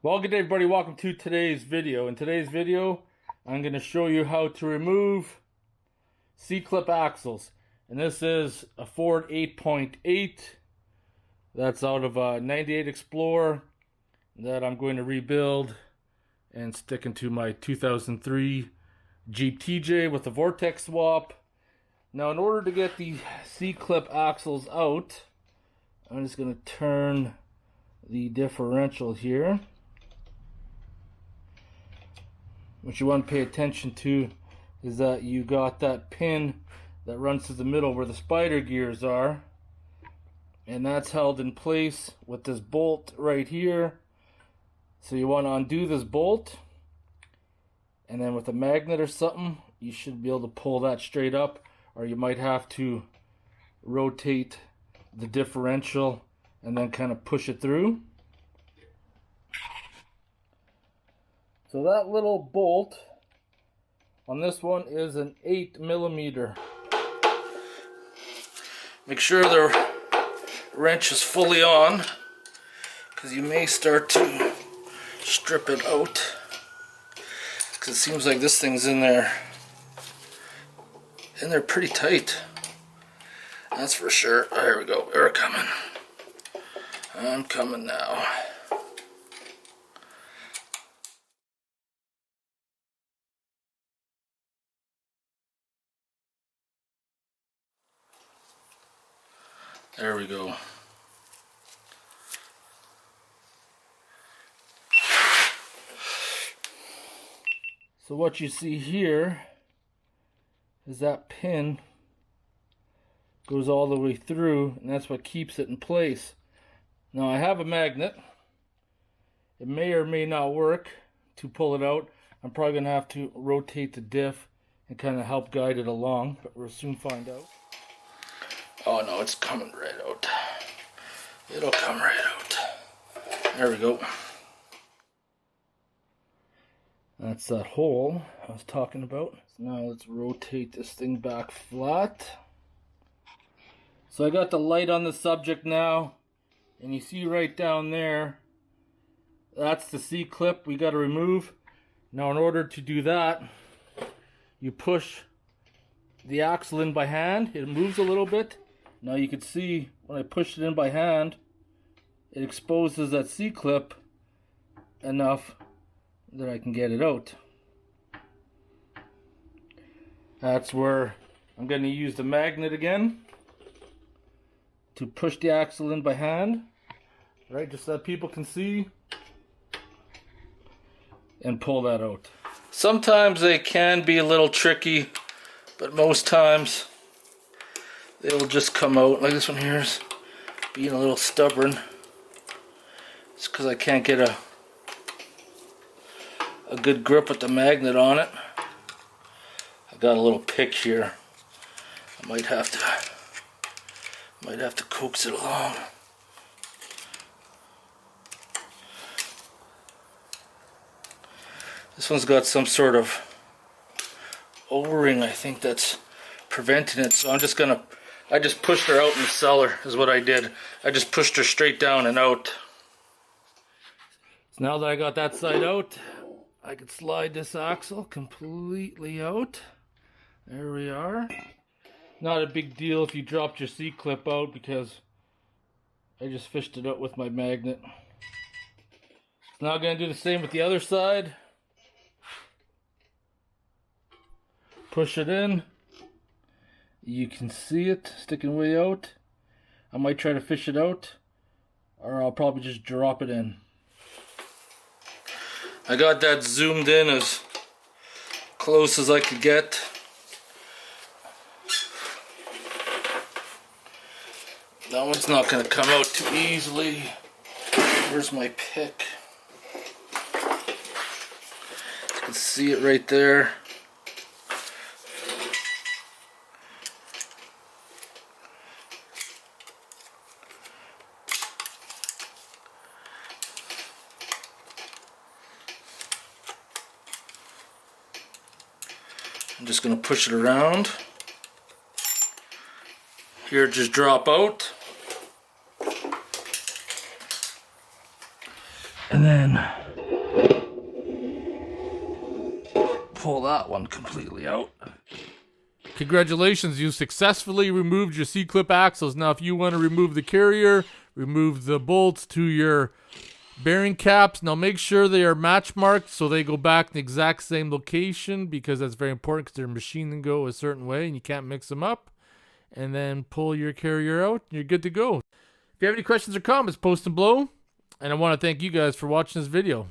Well, good day everybody, welcome to today's video. In today's video, I'm going to show you how to remove C-clip axles. And this is a Ford 8.8 that's out of a 98 Explorer that I'm going to rebuild and stick into my 2003 Jeep TJ with a vortex swap. Now in order to get the C-clip axles out, I'm just going to turn the differential here. What you want to pay attention to is that you got that pin that runs through the middle where the spider gears are, and that's held in place with this bolt right here. So you want to undo this bolt, and then with a magnet or something you should be able to pull that straight up, or you might have to rotate the differential and then kind of push it through. So that little bolt on this one is an 8mm. Make sure the wrench is fully on, because you may start to strip it out, because it seems like this thing's in there pretty tight. That's for sure. Oh, here we go. They're coming. I'm coming now. There we go. So what you see here is that pin goes all the way through, and that's what keeps it in place. Now I have a magnet. It may or may not work to pull it out. I'm probably going to have to rotate the diff and kind of help guide it along, but we'll soon find out. Oh no, it's coming right out. It'll come right out. There we go. That's that hole I was talking about. So now let's rotate this thing back flat. So I got the light on the subject now, and you see right down there, that's the C-clip we got to remove. Now in order to do that, you push the axle in by hand. It moves a little bit. Now you can see when I push it in by hand, it exposes that C-clip enough that I can get it out. That's where I'm going to use the magnet again to push the axle in by hand, right, just so that people can see, and pull that out. Sometimes they can be a little tricky, but most times they will just come out. Like this one here is being a little stubborn. It's because I can't get a good grip with the magnet on it. I got a little pick here. I might have to coax it along. This one's got some sort of O-ring, I think, that's preventing it. So I just pushed her out in the cellar is what I did. I just pushed her straight down and out. So now that I got that side out, I could slide this axle completely out. There we are. Not a big deal if you dropped your C-clip out, because I just fished it out with my magnet. So now I'm going to do the same with the other side. Push it in. You can see it sticking way out. I might try to fish it out, or I'll probably just drop it in. I got that zoomed in as close as I could get. That one's not going to come out too easily. Where's my pick? You can see it right there. I'm just going to push it around. Here, just drop out. And then pull that one completely out. Congratulations, you successfully removed your C-clip axles. Now, if you want to remove the carrier, remove the bolts to your bearing caps. Now, make sure they are match marked so they go back in the exact same location, because that's very important, because they're machined and go a certain way and you can't mix them up. And then pull your carrier out and you're good to go. If you have any questions or comments, post them below. And I want to thank you guys for watching this video.